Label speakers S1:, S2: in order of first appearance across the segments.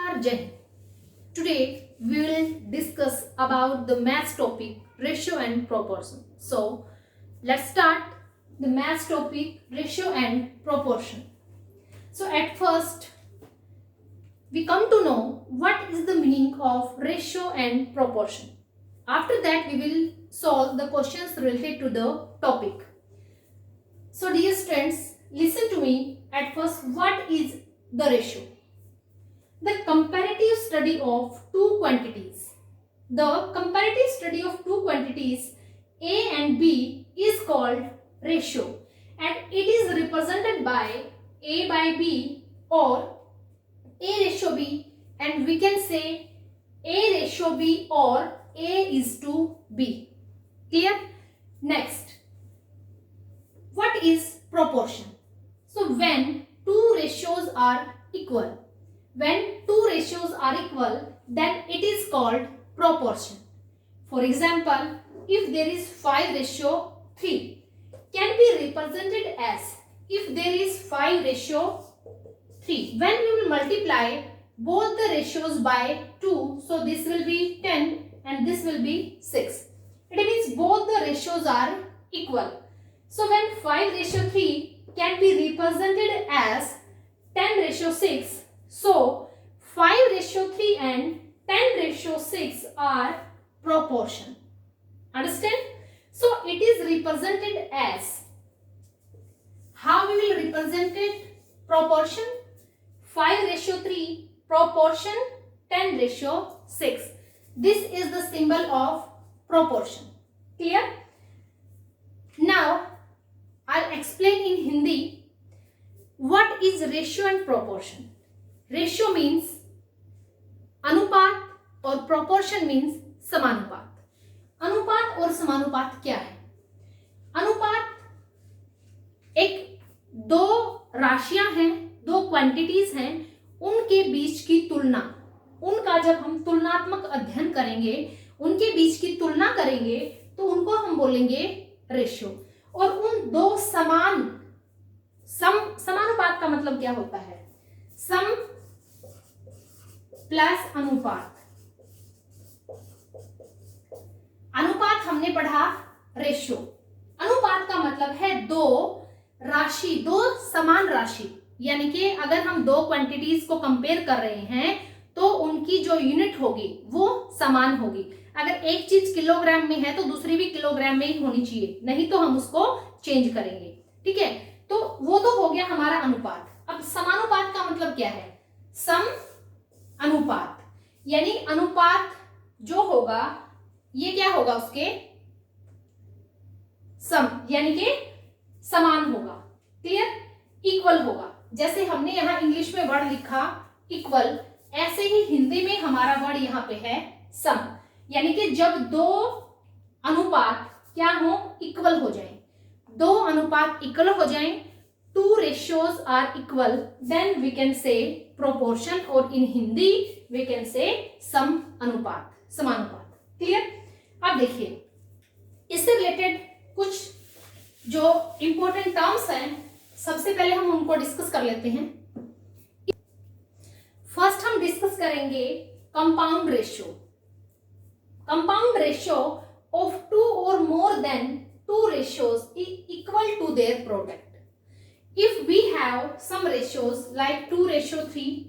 S1: Namaskar, Jai Hind. Today we will discuss about the maths topic ratio and proportion. So let's start the maths topic ratio and proportion. So at first we come to know what is the meaning of ratio and proportion. After that we will solve the questions related to the topic. So dear students, listen to me at first. What is the ratio? The comparative study of two quantities. The comparative study of two quantities A and B is called ratio, and it is represented by A by B or A ratio B, and we can say A ratio B or A is to B. Clear? Next, what is proportion? So when two ratios are equal, then it is called proportion. For example, if there is 5:3 can be represented as, if there is 5:3, when we will multiply both the ratios by 2, so this will be 10 and this will be 6. It means both the ratios are equal. So when 5:3 can be represented as 10:6, so 5:3 and 10:6 are proportion. Understand? So it is represented as, how we will represent it? Proportion 5:3 proportion 10:6. This is the symbol of proportion. Clear? Now I'll explain in Hindi what is ratio and proportion. Ratio means अनुपात और proportion means समानुपात. अनुपात और समानुपात क्या है? अनुपात एक दो राशियां हैं, दो क्वांटिटीज हैं, उनके बीच की तुलना, उनका जब हम तुलनात्मक अध्ययन करेंगे, उनके बीच की तुलना करेंगे तो उनको हम बोलेंगे रेशियो. और उन दो समानुपात का मतलब क्या होता है? सम प्लस अनुपात. अनुपात हमने पढ़ा रेशियो. अनुपात का मतलब है दो राशि, दो समान राशि, यानी कि अगर हम दो क्वांटिटीज को कंपेयर कर रहे हैं तो उनकी जो यूनिट होगी वो समान होगी. अगर एक चीज किलोग्राम में है तो दूसरी भी किलोग्राम में ही होनी चाहिए, नहीं तो हम उसको चेंज करेंगे. ठीक है, तो वो तो हो गया हमारा अनुपात. अब समानुपात का मतलब क्या है? सम अनुपात, यानी अनुपात जो होगा ये क्या होगा? उसके सम, यानी कि समान होगा. क्लियर? इक्वल होगा. जैसे हमने यहां इंग्लिश में वर्ड लिखा इक्वल, ऐसे ही हिंदी में हमारा वर्ड यहां पे है सम, यानी कि जब दो अनुपात क्या हो? इक्वल हो जाएं. दो अनुपात इक्वल हो जाएं, two ratios are equal, then we can say proportion, और in Hindi we can say सम अनुपात, समानुपात. क्लियर? अब देखिए, इससे रिलेटेड कुछ जो इंपॉर्टेंट टर्म्स हैं, सबसे पहले हम उनको डिस्कस कर लेते हैं. फर्स्ट हम डिस्कस करेंगे compound ratio. Compound ratio of two और more than two ratios equal to their product. If we have some ratios like 2:3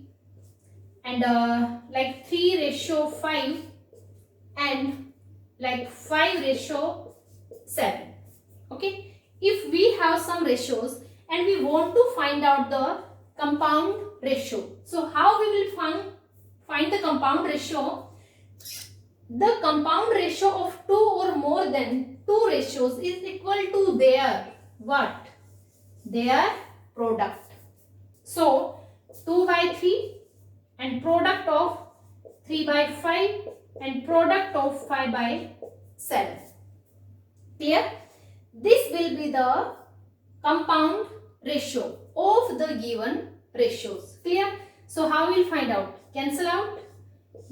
S1: and like 3:5 and like 5:7, okay, if we have some ratios and we want to find out the compound ratio, so how we will find the compound ratio? The compound ratio of two or more than two ratios is equal to their what? Their product. So 2/3 and product of 3/5 and product of 5/7. Clear? This will be the compound ratio of the given ratios. Clear? So how we will find out? Cancel out.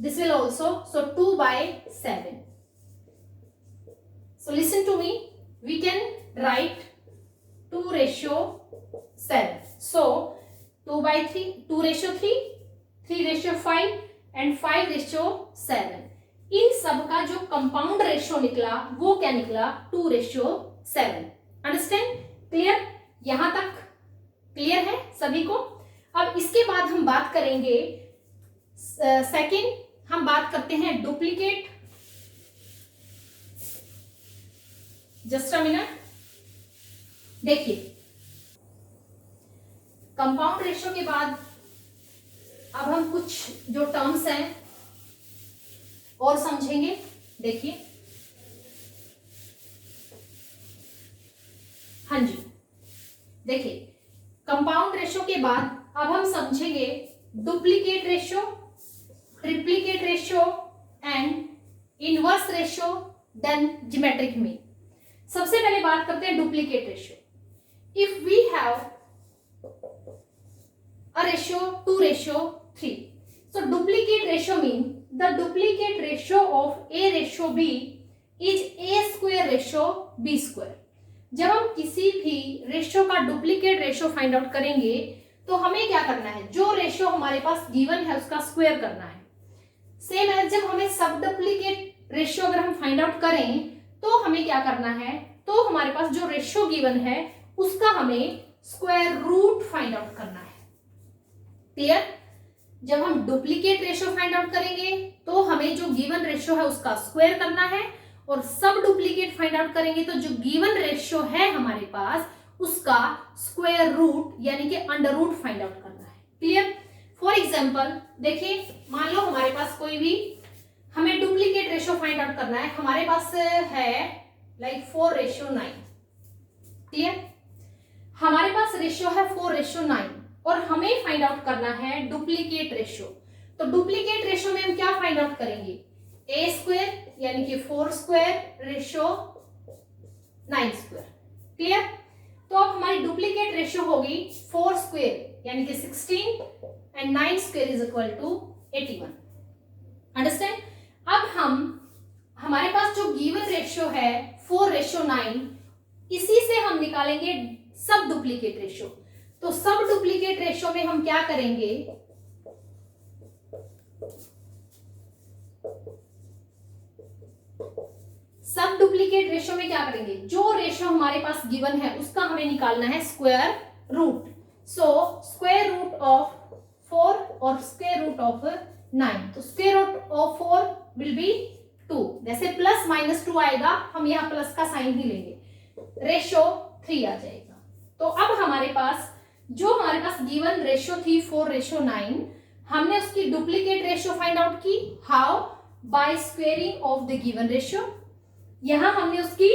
S1: This will also, so 2/7. So listen to me, we can write 2:7. So 2/3, 2:3, 3:5 and 5:7। इन सब का जो compound ratio निकला वो क्या निकला? 2:7। Understand? Clear? यहां तक clear है सभी को? अब इसके बाद हम बात करेंगे सेकंड, हम बात करते हैं डुप्लीकेट। जस्ट अ मिनट, देखिए कंपाउंड रेशियो के बाद अब हम कुछ जो टर्म्स हैं और समझेंगे। देखिए, हाँ जी, देखिए कंपाउंड रेशियो के बाद अब हम समझेंगे duplicate ratio, triplicate ratio and inverse ratio, then geometric mean. सबसे पहले बात करते हैं duplicate ratio. If we have a ratio 2:3, so duplicate ratio mean the duplicate ratio of A ratio B is A square ratio B square। जब हम किसी भी ratio का डुप्लीकेट रेशियो फाइंड आउट करेंगे तो हमें क्या करना है? जो रेशियो हमारे पास गिवन है उसका स्क्वायर करना है। सेम एज जब हमें सब डुप्लीकेट रेशियो अगर हम फाइंड आउट करें तो हमें क्या करना है? तो हमारे पास जो रेशियो गिवन है उसका हमें स्क्वायर रूट फाइंड आउट करना है। क्लियर? जब हम डुप्लीकेट रेशियो फाइंड आउट करेंगे तो हमें जो गिवन रेशियो है उसका स्क्वायर करना है, और सब डुप्लीकेट फाइंड आउट करेंगे तो जो गिवन रेशियो है हमारे पास उसका स्क्वायर रूट यानी कि अंडर रूट फाइंड आउट करना है। क्लियर? फॉर एग्जाम्पल देखिए, मान लो हमारे पास कोई भी हमें डुप्लीकेट रेशियो फाइंड आउट करना है, हमारे पास है लाइक 4:9। क्लियर? हमारे पास रेशियो है 4:9 और हमें फाइंड आउट करना है डुप्लीकेट रेशियो। तो डुप्लीकेट रेशियो में हम क्या फाइंड आउट करेंगे? A स्क्वायर यानी कि 4 स्क्वायर रेशियो 9 स्क्वायर। क्लियर? तो अब हमारी डुप्लीकेट रेशियो होगी 4 स्क्वायर यानी कि 16 and 9 square is equal to 81। Understand? अब हमारे पास जो गिवन रेशियो है 4:9, इसी से हम निकालेंगे सब डुप्लीकेट रेशियो। तो सब डुप्लीकेट रेशियो में हम क्या करेंगे? सब डुप्लीकेट रेशियो में क्या करेंगे? जो रेशियो हमारे पास गिवन है उसका हमें निकालना है square root. So square root of 4 और स्क्वायर रूट ऑफ 9, तो square root of 4 will be 2। जैसे प्लस माइनस 2 आएगा, हम यहाँ प्लस का साइन ही लेंगे, रेशियो 3 आ जाएगा। तो अब हमारे पास गिवन रेशियो थी 4:9, हमने उसकी डुप्लीकेट रेशियो फाइंड आउट की। How? By squaring of the given ratio. यहां हमने उसकी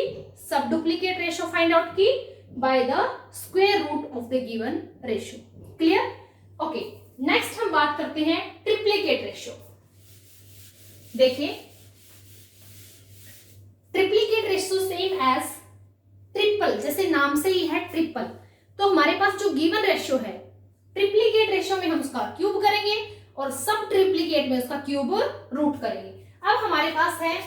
S1: sub duplicate ratio find out की by the square root of the given ratio. Clear? Okay, next हम बात करते हैं ट्रिप्लीकेट रेशियो। देखिए, triplicate ratio same as triple, जैसे नाम से ही है ट्रिपल। तो हमारे पास जो गिवन रेशियो है ट्रिप्लीकेट रेशियो में हम उसका क्यूब करेंगे और सब ट्रिप्लीकेट में उसका क्यूब रूट करेंगे। अब हमारे पास है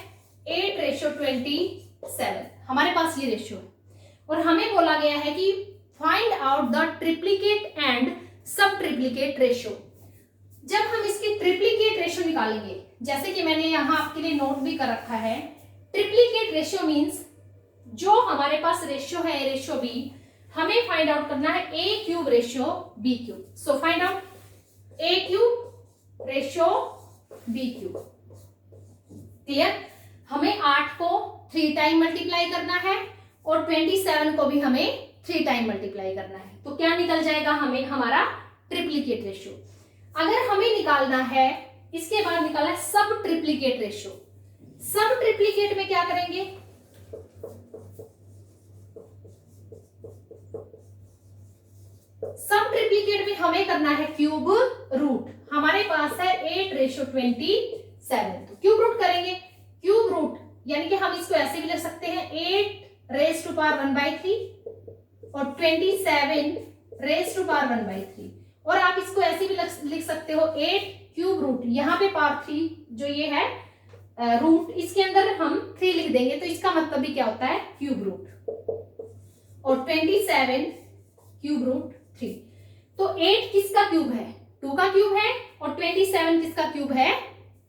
S1: 8:27, हमारे पास ये रेशियो है और हमें बोला गया है कि find out the triplicate and सब ट्रिप्लीकेट रेशियो। जब हम इसकी ट्रिप्लीकेट रेशियो निकालेंगे, जैसे कि मैंने यहां आपके लिए नोट भी कर रखा है, ट्रिप्लीकेट रेशियो मींस जो हमारे पास रेशियो है रेशियो बी, हमें फाइंड आउट करना है a cube ratio b cube. So find out a cube ratio b cube. Clear? हमें 8 को 3 टाइम मल्टीप्लाई करना है और 27 को भी हमें 3 टाइम मल्टीप्लाई करना है। तो क्या निकल जाएगा? हमें हमारा ट्रिप्लीकेट रेशियो। अगर हमें निकालना है, इसके बाद निकालना है सब ट्रिप्लीकेट रेशियो। सब ट्रिप्लीकेट में क्या करेंगे? सब ट्रिप्लीकेट में हमें करना है क्यूब रूट। हमारे पास है 8:27, तो क्यूब रूट करेंगे। क्यूब रूट यानी कि हम इसको ऐसे भी लिख सकते हैं 8⁻⁴ और 27⁻⁴ और आप इसको ऐसे भी लिख सकते हो 8 क्यूब रूट, यहाँ पे पावर 3 जो ये है रूट, इसके अंदर हम 3 लिख देंगे तो इसका मतलब भी क्या होता है? Cube root. और 27 क्यूब रूट 3। तो 8 किसका क्यूब है? 2 का क्यूब है और 27 किसका क्यूब है,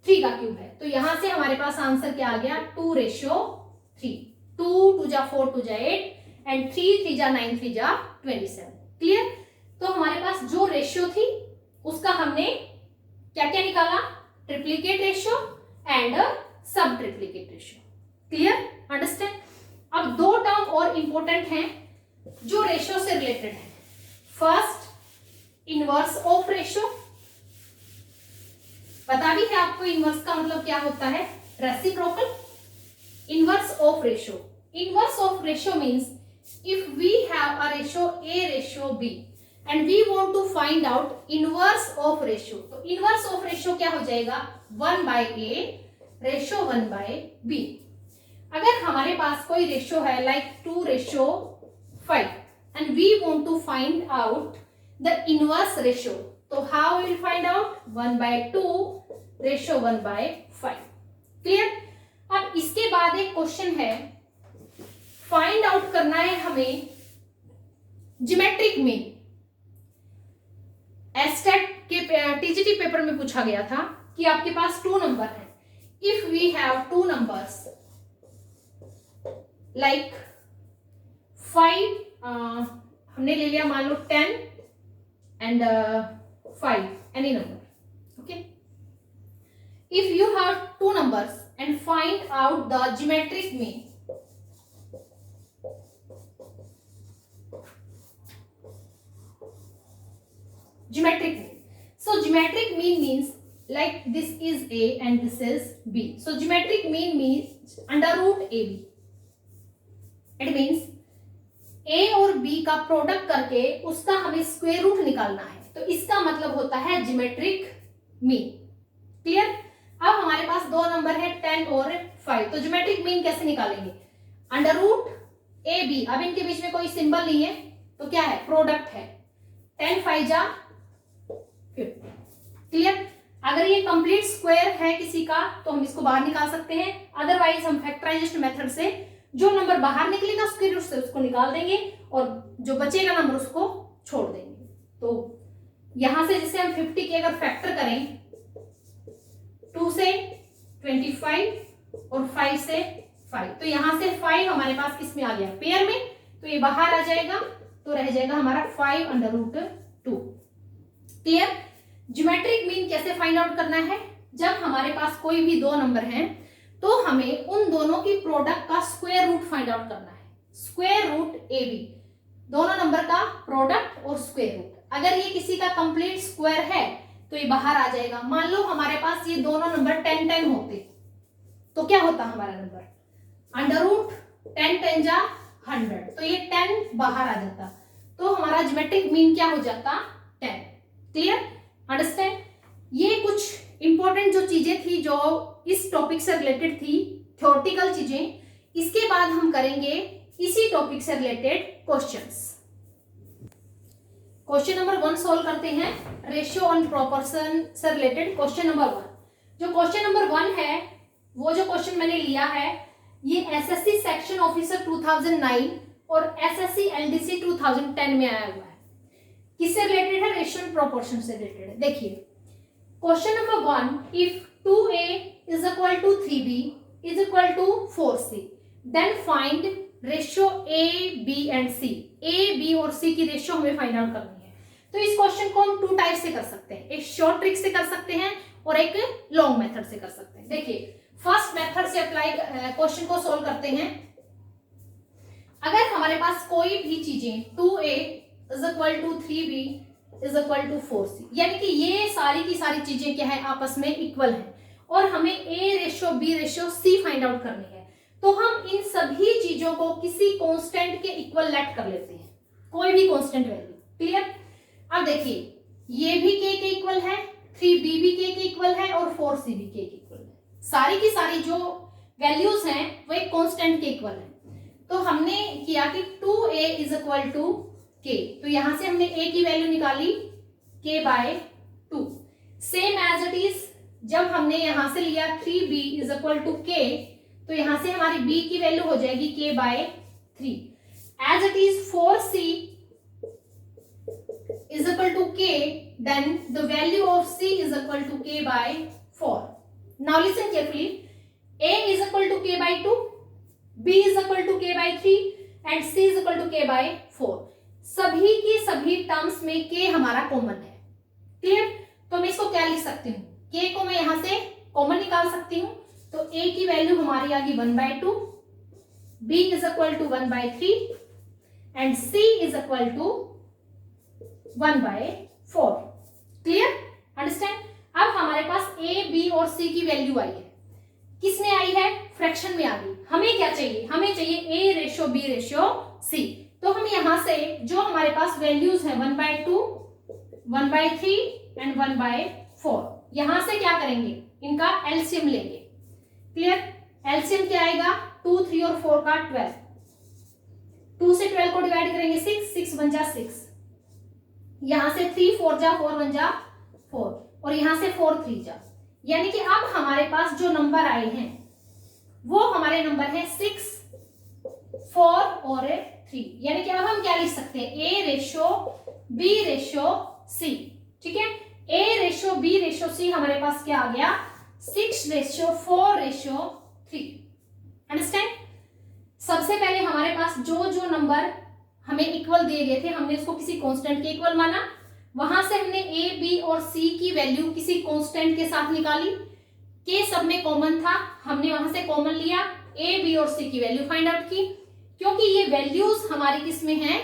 S1: 3 का क्यूब है। तो यहां से हमारे पास आंसर क्या आ गया, 2:3। 2 2 जा 4 2 जा 8 एंड 3 3 जा 9 3 जा 27। क्लियर। तो हमारे पास जो रेशियो थी उसका हमने क्या क्या निकाला, ट्रिप्लीकेट रेशियो एंड सब ट्रिप्लीकेट रेशियो। Clear, understand. अब 2 टर्म और इंपॉर्टेंट हैं जो रेशियो से रिलेटेड है। First, inverse of ratio. पता भी है आपको इनवर्स का मतलब क्या होता है, reciprocal. Inverse of ratio, inverse of ratio means if we have a ratio A ratio B and we want to find out inverse of ratio, तो inverse of ratio क्या हो जाएगा, 1/A ratio 1/B। अगर हमारे पास कोई ratio है like 2:5 and we want to find out the inverse ratio, तो how we will find out, 1/2 ratio 1/5। Clear. अब इसके बाद एक क्वेश्चन है, फाइंड आउट करना है हमें ज्योमेट्रिक मीन। एस्टेट के टीजीटी पेपर में पूछा गया था कि आपके पास 2 नंबर है, if we have 2 numbers like 5, हमने ले लिया मान लो 10 and 5, any number, okay. If you have 2 numbers and find out the geometric mean, geometric mean. So geometric mean means like this is A and this is B. So geometric mean means under root AB. It means A और B का product करके उसका हमें square root निकालना है, तो इसका मतलब होता है geometric mean। क्लियर। अब हमारे पास 2 नंबर है 10 और 5, तो geometric mean कैसे निकालेंगे, अंडर रूट AB। अब इनके बीच में कोई सिंबल नहीं है तो क्या है, प्रोडक्ट है, 10 5 जा 50। क्लियर। अगर ये कंप्लीट स्क्वायर है किसी का तो हम इसको बाहर निकाल सकते हैं, अदरवाइज हम फैक्टराइजेशन मेथड से जो नंबर बाहर निकलेगा स्क्वायर रूट से उसको निकाल देंगे और जो बचेगा नंबर उसको छोड़ देंगे। तो यहां से जैसे हम 50 के अगर फैक्टर करें, 2 से 25 और 5 से 5, तो यहां से 5 हमारे पास किसमें आ गया, पेयर में, तो ये बाहर आ जाएगा, तो रह जाएगा हमारा 5/√2। क्लियर। ज्योमेट्रिक मीन कैसे फाइंड आउट करना है, जब हमारे पास कोई भी 2 नंबर हैं तो हमें उन दोनों की प्रोडक्ट का स्क्वायर रूट फाइंड आउट करना है। स्क्वायर रूट AB, दोनों नंबर का प्रोडक्ट और स्क्वायर रूट। अगर ये किसी का कंप्लीट स्क्वायर है तो ये बाहर आ जाएगा। मान लो हमारे पास ये दोनों नंबर 10 10 होते तो क्या होता हमारा नंबर, √10 10 जा 100, तो ये 10 बाहर आ जाता, तो हमारा ज्योमेट्रिक मीन क्या हो जाता, 10। Clear, understand. ये कुछ इंपॉर्टेंट जो चीजें थी जो इस टॉपिक से रिलेटेड थी, थ्योरेटिकल चीजें। इसके बाद हम करेंगे इसी टॉपिक से related questions. Question number 1 solve करते हैं, रेशियो एंड प्रोपोर्शन से रिलेटेड क्वेश्चन नंबर 1। जो क्वेश्चन नंबर 1 है वो जो क्वेश्चन मैंने लिया है ये एसएससी सेक्शन ऑफिसर 2009 और एसएससी एलडीसी 2010 में आया हुआ है। किससे रिलेटेड है, रेशियो एंड प्रोपोर्शन से रिलेटेड है। देखिए question number 1, if 2a is equal to 3b is equal to 4c then find ratio a b and c। a b और c की रेशियो हमें फाइंड आउट करनी है। तो इस क्वेश्चन को हम 2 टाइप से कर सकते हैं, एक शॉर्ट ट्रिक से कर सकते हैं और एक लॉन्ग मेथड से कर सकते हैं। देखिए फर्स्ट मेथड से अप्लाई क्वेश्चन को सोल्व करते हैं। अगर हमारे पास कोई भी चीजें 2a is equal to 3b is equal to 4c, यानी कि ये सारी की सारी चीजें क्या है, आपस में इक्वल है और हमें a ratio b ratio c find out करनी है, तो हम इन सभी चीजों को किसी कांस्टेंट के इक्वल लेट कर लेते हैं, कोई भी कांस्टेंट वैल्यू। क्लियर। अब देखिए ये भी k के इक्वल है, 3b भी k के इक्वल है और 4c भी k के इक्वल है। सारी की सारी जो वैल्यूज हैं वो एक कांस्टेंट के इक्वल है। तो हमने किया कि 2a is equal to k, तो यहां से हमने a की वैल्यू निकाली k/2। Same as it is जब हमने यहां से लिया 3b is equal to k, तो यहां से हमारी b की वैल्यू हो जाएगी k/3। As it is 4c is equal to k, then the value of c is equal to k by 4. Now listen carefully. A is equal to k by 2, b is equal to k by 3 and c is equal to k by 4. सभी की सभी terms में k हमारा common है. Clear? तो मैं इसको क्या लिख सकती हूँ, k को मैं यहां से कॉमन निकाल सकती हूँ. तो a की वैल्यू हमारी आ गई 1/2, b is equal to 1/3 and c is equal to 1/4. Clear? Understand? अब हमारे पास a, b और c की वैल्यू आई है. किस में आई है? फ्रैक्शन में आ गई. हमें क्या चाहिए? हमें चाहिए a ratio b ratio c. तो हम यहां से जो हमारे पास वैल्यूज है 1/2, 1/3 एंड 1/4, यहां से क्या करेंगे? इनका एलसीएम लेंगे. क्लियर? एलसीएम क्या आएगा? 2, 3 और 4 का 12. 2 से 12 को डिवाइड करेंगे 6, 6 1 जा 6. यहां से 3 4 जा 4 1 जा 4 और यहां से 4 3 जा. यानी कि अब हमारे पास जो नंबर आए हैं वो हमारे नंबर है 6, 4 और 3. यानी कि अब हम क्या लिख सकते हैं? a ratio b ratio c. ठीक है? a ratio b ratio c हमारे पास क्या आ गया? 6 रेशो 4 रेशो 3. अंडरस्टैंड? सबसे पहले हमारे पास जो नंबर हमें इक्वल दिए गए थे हमने उसको किसी कांस्टेंट के इक्वल माना. वहां से हमने a, b और c की वैल्यू किसी कांस्टेंट के साथ निकाली. k सब में कॉमन था, हमने वहां से कॉमन लिया. a, b और c की वैल्यू फाइंड आउट की. क्योंकि ये वैल्यूज हमारी किस में है?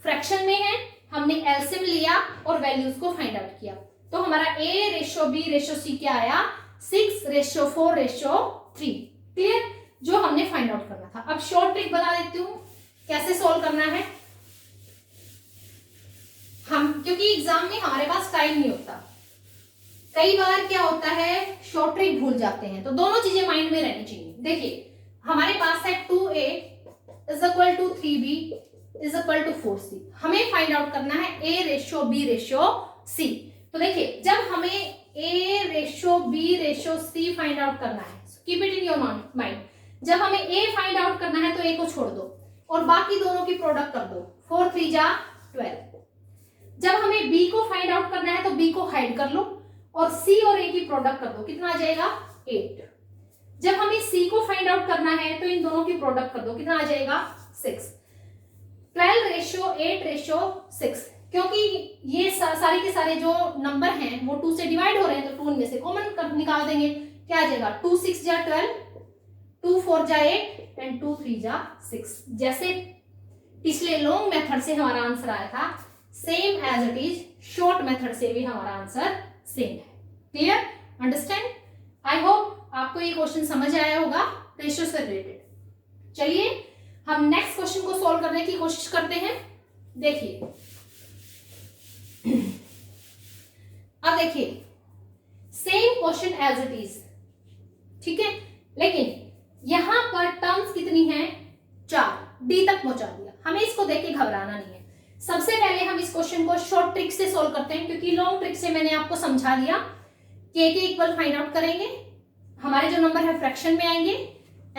S1: फ्रैक्शन में है. हमने एलसीएम लिया और वैल्यूज को फाइंड आउट किया. तो हमारा a ratio b ratio c क्या आया? 6 रेशो 4 रेशो 3. क्लियर? जो हमने फाइंड आउट करना था. अब शॉर्ट ट्रिक बता देती हूँ कैसे सोल्व करना है. हम क्योंकि एग्जाम में हमारे पास टाइम नहीं होता, कई बार क्या होता है शॉर्ट ट्रिक भूल जाते हैं. तो दोनों चीजें माइंड में रहनी चाहिए. देखिए हमारे पास है 2a is equal to 3b is equal to 4c. हमें फाइंड आउट करना है a ratio b ratio c. तो देखिए जब हमें a ratio b ratio c find out करना है, keep it in your mind. जब हमें a फाइंड आउट करना है तो a को छोड़ दो और बाकी दोनों की प्रोडक्ट कर दो. 4 3 जा 12. जब हमें b को फाइंड आउट करना है तो b को हाइड कर लो और c और a की प्रोडक्ट कर दो. कितना आ जाएगा? 8. जब हमें c को फाइंड आउट करना है तो इन दोनों की प्रोडक्ट कर दो. कितना आ जाएगा? 6. 12 रेशो 8 रेशो 6. क्योंकि ये सारे के सारे जो नंबर हैं वो 2 से डिवाइड हो रहे हैं तो 2 इनमें से कॉमन निकाल देंगे. क्या आ जाएगा? 2 6 जा 12, 2 4 जा 8 एंड 2 3 जा 6. जैसे पिछले लॉन्ग मेथड से हमारा आंसर आया था, same as it is short method से भी हमारा आंसर सेम है. क्लियर? अंडरस्टैंड? आई होप आपको ये क्वेश्चन समझ आया होगा रेशियो से रिलेटेड. चलिए हम नेक्स्ट क्वेश्चन को सॉल्व करने की कोशिश करते हैं. देखिए अब देखिए same question as it is. ठीक है? लेकिन यहां पर टर्म्स कितनी है? 4. डी तक पहुंचा दिया. हमें इसको देख के घबराना नहीं है. सबसे पहले हम इस क्वेश्चन को शॉर्ट ट्रिक से सोल्व करते हैं क्योंकि लॉन्ग ट्रिक से मैंने आपको समझा दिया. के इक्वल फाइंड आउट करेंगे, हमारे जो नंबर है फ्रैक्शन में आएंगे,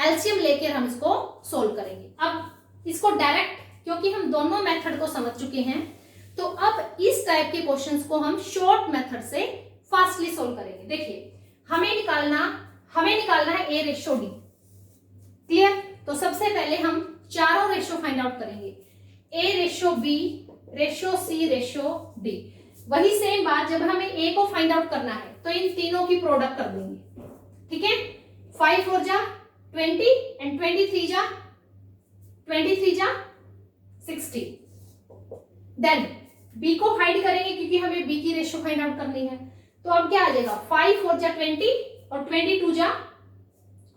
S1: एलसीएम लेकर हम इसको सोल्व करेंगे. अब इसको डायरेक्ट क्योंकि हम दोनों मेथड को समझ चुके हैं तो अब इस टाइप के क्वेश्चंस को हम शॉर्ट मेथड से फास्टली सोल्व करेंगे. देखिए हमें निकालना है a रेशो d. क्लियर? तो सबसे पहले हम चारों रेशो फाइंड आउट करेंगे. a ratio b ratio c ratio d. वही सेम बात जब हमें a को फाइंड आउट करना है तो इन तीनों की प्रोडक्ट कर देंगे. ठीक है? 5 4 जा 20 एंड 23 जा 60. देन b को हाइड करेंगे क्योंकि हमें b की रेशो फाइंड आउट करनी है. तो अब क्या आ जाएगा? 5 4 जा 20 और 22 जा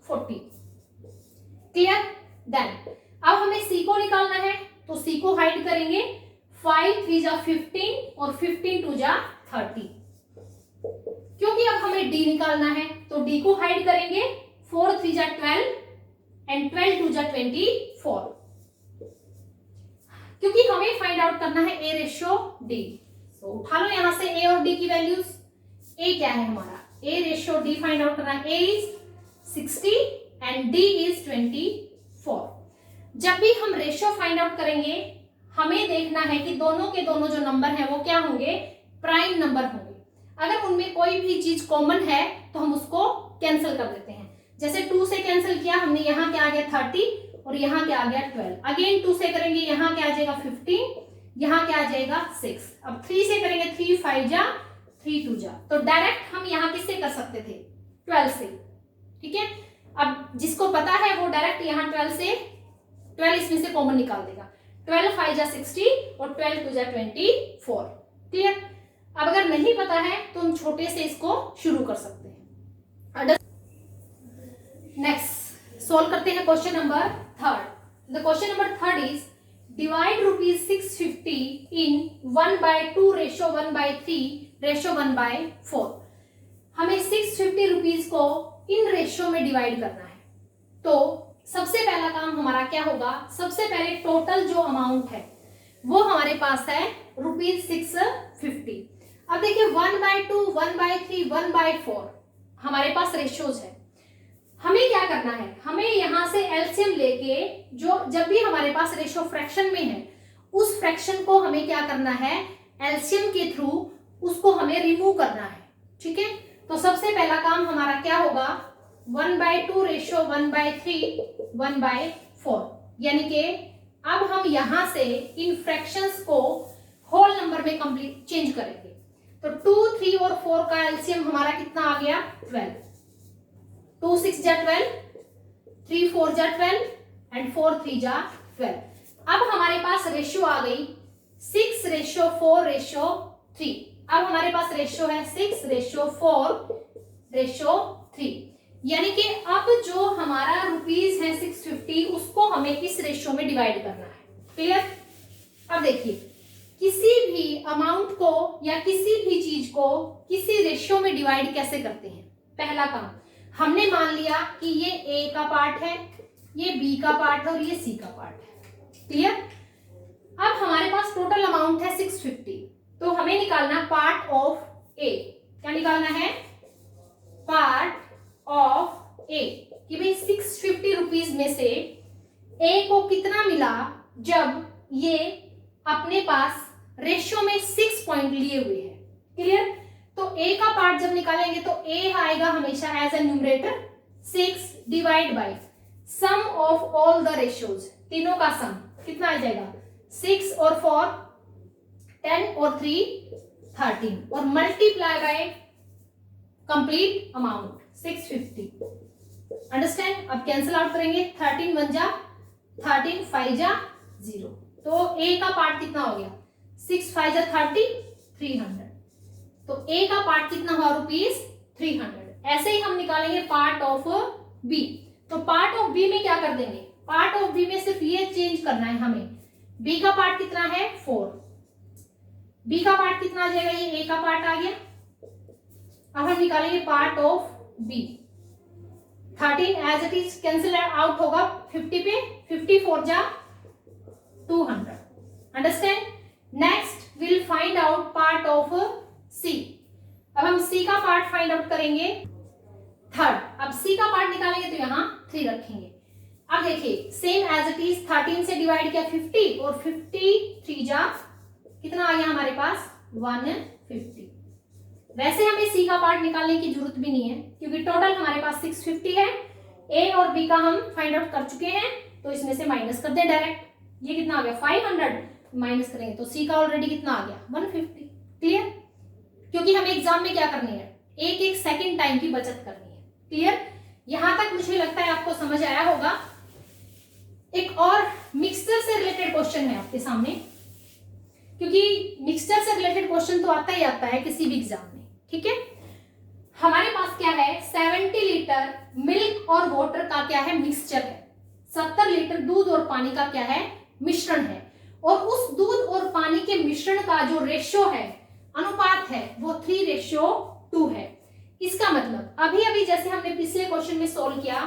S1: 40. क्लियर? देन अब हमें c को निकालना है तो c को हाइड करेंगे. 5 3 जा 15 और 15 2 जा 30. क्योंकि अब हमें d निकालना है तो d को हाइड करेंगे. 4 3 जा 12 एंड 12 2 जा 24. क्योंकि हमें फाइंड आउट करना है a रेशो d. तो उठा लो यहां से a और d की वैल्यूज. a क्या है हमारा? a ratio d find out करना है. a is 60 and d is 24. जब भी हम रेशियो फाइंड आउट करेंगे हमें देखना है कि दोनों के दोनों जो नंबर हैं वो क्या होंगे, प्राइम नंबर होंगे। अगर उनमें कोई भी चीज कॉमन है तो हम उसको कैंसिल कर देते हैं। जैसे 2 से कैंसिल किया हमने, यहाँ क्या आ गया 30 और यहाँ क्या आ गया 12। अगेन 2 से करेंगे, यहाँ क्या आ जाएगा 15, यहाँ क्या आ जाएगा 6। अब 3 से करेंगे, 3 5 जा 3 2 जा, तो डायरेक्ट हम यहाँ किससे कर सकते थे, 12 से। ठीक है, अब जिसको पता है वो डायरेक्ट यहाँ 12 से, 12 इसमें से कॉमन निकाल देगा। 12 5 जा 60 और 12 2 जा 24। क्लियर। अब अगर नहीं पता है तो हम छोटे से इसको शुरू कर सकते हैं। नेक्स्ट सोल्व करते हैं question number 3rd। The question number 3rd is divide ₹650 in 1/2 ratio 1/3 ratio 1/4। हमें 650 रुपीज को इन रेशो में डिवाइड करना है। तो सबसे पहला काम हमारा क्या होगा, सबसे पहले टोटल जो अमाउंट है वो हमारे पास है ₹650। अब देखिए 1/2 1/3 1/4 हमारे पास रेशोज है। हमें क्या करना है, हमें यहां से एलसीएम लेके जो जब भी हमारे पास रेशो फ्रैक्शन में है उस फ्रैक्शन को हमें क्या करना है, एलसीएम के थ्रू उसको हमें रिमूव करना है। ठीक है, तो सबसे पहला काम हमारा क्या होगा, 1/2 रेशो 1/3 1/4, यानी कि अब हम यहां से इन फ्रैक्शंस को होल नंबर में कंप्लीट चेंज करेंगे। तो 2 3 और 4 का एलसीएम हमारा कितना आ गया 12। 2 6 जा 12, 3 4 जा 12 एंड 4 3 जा 12। अब हमारे पास रेशियो आ गई 6 रेशियो 4 रेशियो 3। अब हमारे पास रेशियो है 6 रेशियो 4 रेशियो 3, यानी कि अब जो हमारा रुपीज है 650 उसको हमें इस रेशियो में डिवाइड करना है। क्लियर। अब देखिए किसी भी अमाउंट को या किसी भी चीज को किसी रेशियो में डिवाइड कैसे करते हैं। पहला काम हमने मान लिया कि ये ए का पार्ट है, ये बी का पार्ट है और ये सी का पार्ट है। क्लियर। अब हमारे पास टोटल अमाउंट है 650, तो हमें निकालना पार्ट ऑफ ए। क्या निकालना है, पार्ट ऑफ ए, कि भाई 650 रुपीज में से ए को कितना मिला जब ये अपने पास रेशियो में 6 पॉइंट लिए हुए हैं। क्लियर। तो ए का पार्ट जब निकालेंगे तो ए आएगा हमेशा as A numerator 6 divide by sum of all the ratios, तीनों का सम कितना आ जाएगा 6 और 4 10 और 3 13 और multiply by complete amount 650। Understand. अब कैंसिल आउट करेंगे, 13 1 जा 13 5 जा 0, तो ए का पार्ट कितना हो गया 6 5 जा 30 300। तो ए का पार्ट कितना हुआ ₹300। ऐसे ही हम निकालेंगे पार्ट ऑफ बी। तो पार्ट ऑफ बी में क्या कर देंगे, पार्ट ऑफ बी में सिर्फ ये चेंज करना है हमें, बी का पार्ट कितना है 4, बी का पार्ट कितना आ जाएगा, ये ए का पार्ट आ गया। अब हम निकालेंगे part of B. 13 as it is cancel out होगा 50 पे, 54 जा 200। Understand. Next will find out part of C. अब हम सी का पार्ट फाइंड आउट करेंगे 3rd। अब सी का पार्ट निकालेंगे तो यहाँ 3 रखेंगे। अब देखिए सेम एज इट इज 13 से डिवाइड किया 50 और 53 जा कितना आ गया हमारे पास 150। वैसे हमें सी का पार्ट निकालने की जरूरत भी नहीं है क्योंकि टोटल हमारे पास 650 है। ए और बी का हम फाइंड आउट कर चुके हैं, तो इसमें से माइनस कर दें डायरेक्ट। ये कितना आ गया 500, माइनस करेंगे तो सी का ऑलरेडी कितना आ गया 150। क्लियर। क्योंकि हमें एग्जाम में क्या करनी है, एक एक सेकंड टाइम की बचत करनी है। क्लियर। यहां तक मुझे लगता है आपको समझ आया होगा। एक और मिक्सचर से रिलेटेड क्वेश्चन है आपके सामने, क्योंकि मिक्सचर से रिलेटेड क्वेश्चन तो आता ही आता है किसी भी एग्जाम में। ठीक है। हमारे पास क्या है 70 लीटर मिल्क और वाटर का क्या है मिक्सचर है, 70 लीटर दूध और पानी का क्या है मिश्रण है, और उस दूध और पानी के मिश्रण का जो रेशियो है, अनुपात है, वो 3:2 है। इसका मतलब अभी अभी जैसे हमने पिछले क्वेश्चन में सोल्व किया,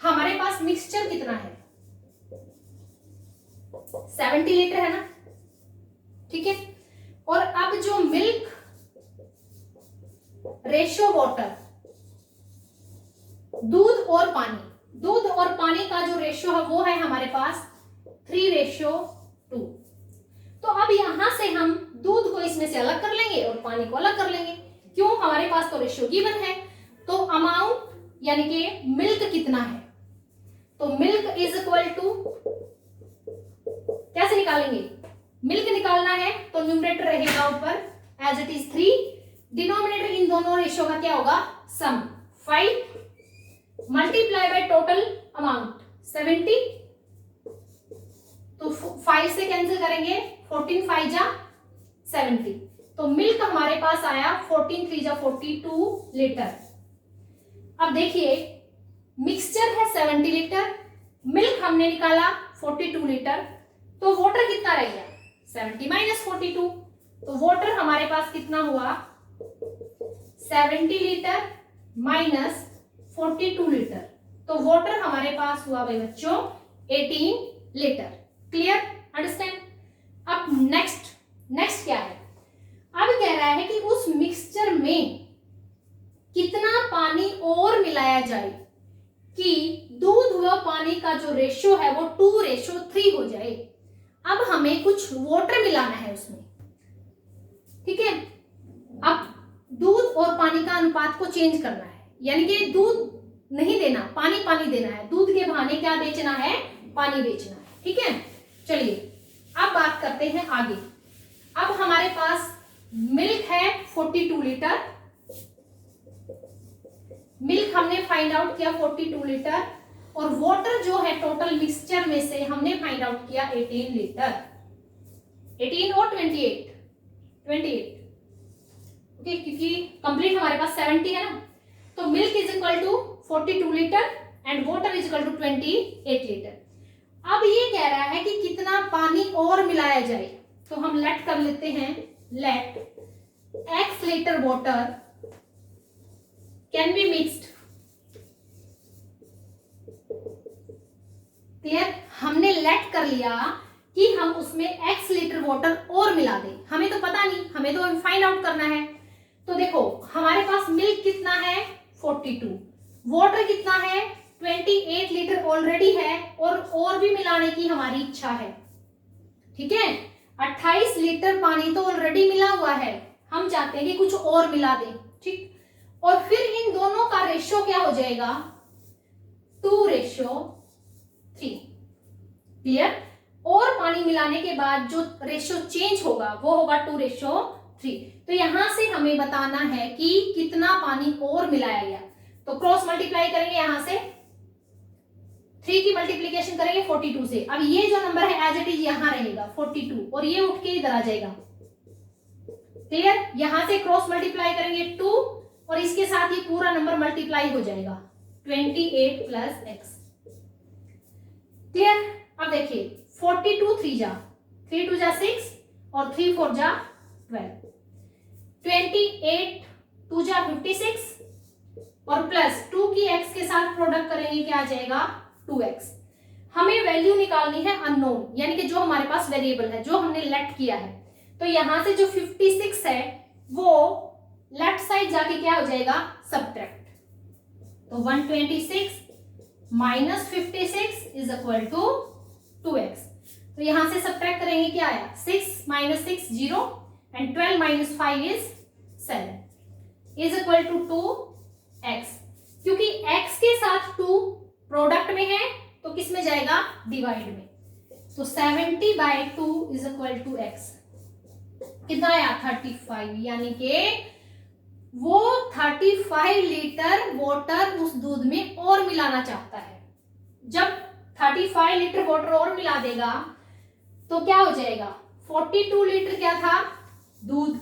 S1: हमारे पास मिक्सचर कितना है 70 लीटर है ना। ठीक है। और अब जो मिल्क रेशियो वाटर, दूध और पानी का जो रेशियो है वो है हमारे पास 3:2। तो अब यहाँ से हम दूध को इसमें से अलग कर लेंगे और पानी को अलग कर लेंगे। क्यों? हमारे पास तो रेशियो गिवन है। तो अमाउंट यानी कि मिल्क कितना है, तो मिल्क इज इक्वल टू, कैसे निकालेंगे? मिल्क निकालना है तो न्यूमरेटर रहेगा ऊपर एज इट इज 3, डिनोमिनेटर इन दोनों रेशियो का क्या होगा? सम 5 मल्टीप्लाई बाय टोटल अमाउंट 70, तो 5 से कैंसिल करेंगे, 14 5 जा 70, तो मिल्क हमारे पास आया 14 3 जा 42 लीटर। अब देखिए मिक्सचर है 70 लीटर, मिल्क हमने निकाला 42 लीटर, तो वाटर कितना रह गया? 70 माइनस 42, तो वाटर हमारे पास कितना हुआ? 70 लीटर माइनस 42 लीटर, तो वाटर हमारे पास हुआ भाई बच्चों 18 लीटर। क्लियर? अंडरस्टैंड? अब नेक्स्ट क्या है? अब कह रहा है कि उस मिक्सचर में कितना पानी और मिलाया जाए कि दूध व पानी का जो रेशियो है वो 2:3 हो जाए। अब हमें कुछ वाटर मिलाना है उसमें, ठीक है। अब दूध और पानी का अनुपात को चेंज करना है, यानी कि दूध नहीं देना, पानी देना है। दूध के बहाने क्या बेचना है? पानी बेचना है, ठीक है। चलिए अब बात करते हैं आगे। अब हमारे पास मिल्क है 42 लीटर, मिल्क हमने फाइंड आउट किया 42 लीटर, और वाटर जो है टोटल मिक्सचर में से हमने फाइंड आउट किया 18 लीटर। 18 और 28 ओके, क्योंकि कंप्लीट हमारे पास 70 है ना। तो milk is equal to 42 litre and water is equal to 28 litre. अब ये कह रहा है कि कितना पानी और मिलाया जाए, तो हम लेट कर लेते हैं, let x litre water can be mixed. Clear? हमने लेट कर लिया कि हम उसमें x लीटर वाटर और मिला दें। हमें तो पता नहीं, हमें तो फाइंड आउट करना है। तो देखो हमारे पास मिल्क कितना है 42, वाटर कितना है 28 लीटर ऑलरेडी है, और भी मिलाने की हमारी इच्छा है, ठीक है। 28 लीटर पानी तो ऑलरेडी मिला हुआ है, हम चाहते हैं कि कुछ और मिला दें, ठीक। और फिर इन दोनों का रेशियो क्या हो जाएगा? 2:3। क्लियर? और पानी मिलाने के बाद जो रेशियो चेंज होगा वो होगा 2:3। तो यहां से हमें बताना है कि कितना पानी और मिलाया गया। तो क्रॉस मल्टीप्लाई करेंगे, यहां से 3 की मल्टीप्लीकेशन करेंगे 42 से। अब ये जो नंबर है एज इट इज यहां रहेगा 42, और ये उठ के इधर आ जाएगा। क्लियर? यहां से क्रॉस मल्टीप्लाई करेंगे 2, और इसके साथ ये पूरा नंबर मल्टीप्लाई हो जाएगा 28 प्लस x। क्लियर? अब देखिए 42 3 जा 3 2 जा 6 और 3 4 जा 12, 28 2 जा 56 और प्लस 2 की x के साथ प्रोडक्ट करेंगे, क्या आ जाएगा 2x। हमें वैल्यू निकालनी है अननोन, यानी कि जो हमारे पास वेरिएबल है, जो हमने लेट किया है। तो यहां से जो 56 है वो लेफ्ट साइड जाके क्या हो जाएगा? सब्ट्रैक्ट। तो 126 minus 56 is equal to 2x। तो यहां से सब्ट्रैक्ट करेंगे, क्या आया? 6 minus 6 0 and 12 minus 5 is 7 is equal to 2x। क्योंकि x के साथ 2 प्रोडक्ट में है तो किस में जाएगा? डिवाइड में। तो 70/2 इज इक्वल टू x। कितना आया? 35, यानी कि वो 35 लीटर वाटर उस दूध में और मिलाना चाहता है। जब 35 लीटर वाटर और मिला देगा तो क्या हो जाएगा? 42 लीटर क्या था? दूध,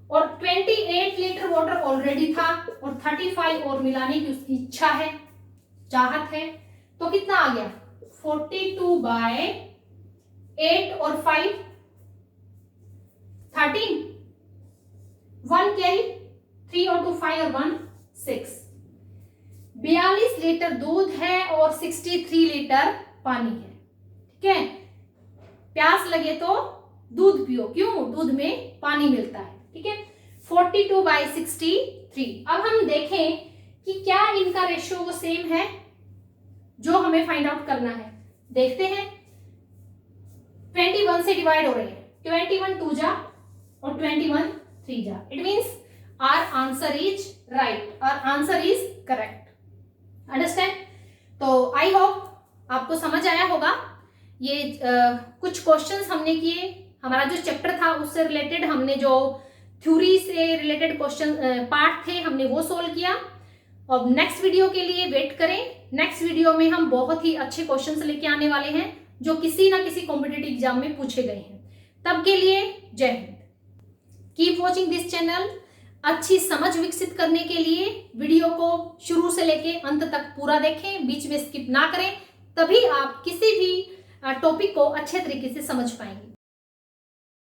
S1: और 28 लीटर वाटर ऑलरेडी था, और 35 और मिलाने की उसकी इच्छा है, चाहत है। तो कितना आ गया? 42/8 और 5 13, 1 कैरी, 3 और 2 5 और 1 6। 42 लीटर दूध है और 63 लीटर पानी है, ठीक है। प्यास लगे तो दूध पियो, क्यों? दूध में पानी मिलता है, ठीक है। 42/63। अब हम देखें कि क्या इनका रेशियो वो सेम है जो हमें फाइंड आउट करना है। देखते हैं, 21 से डिवाइड हो रहे हैं, 21 2 जा और 21 3 जा. It means our answer is right. Our answer is correct. Understand? तो I hope आपको समझ आया होगा. ये कुछ क्वेश्चंस हमने किए. हमारा जो चैप्टर था उससे रिलेटेड हमने जो थ्योरी से रिलेटेड क्वेश्चन पार्ट थे हमने वो सोल्व किया. और नेक्स्ट वीडियो के लिए वेट करें. नेक्स्ट वीडियो में हम बहुत ही अच्छे क्वेश्चंस लेके आने वाले हैं जो किसी ना किसी कॉम्पिटिटिव एग्जाम में पूछे गए हैं. तब के लिए जय Hind. Keep watching this channel. अच्छी समझ विकसित करने के लिए वीडियो को शुरू से लेके अंत तक पूरा देखें, बीच में स्किप ना करें, तभी आप किसी भी टॉपिक को अच्छे तरीके से समझ पाएंगे.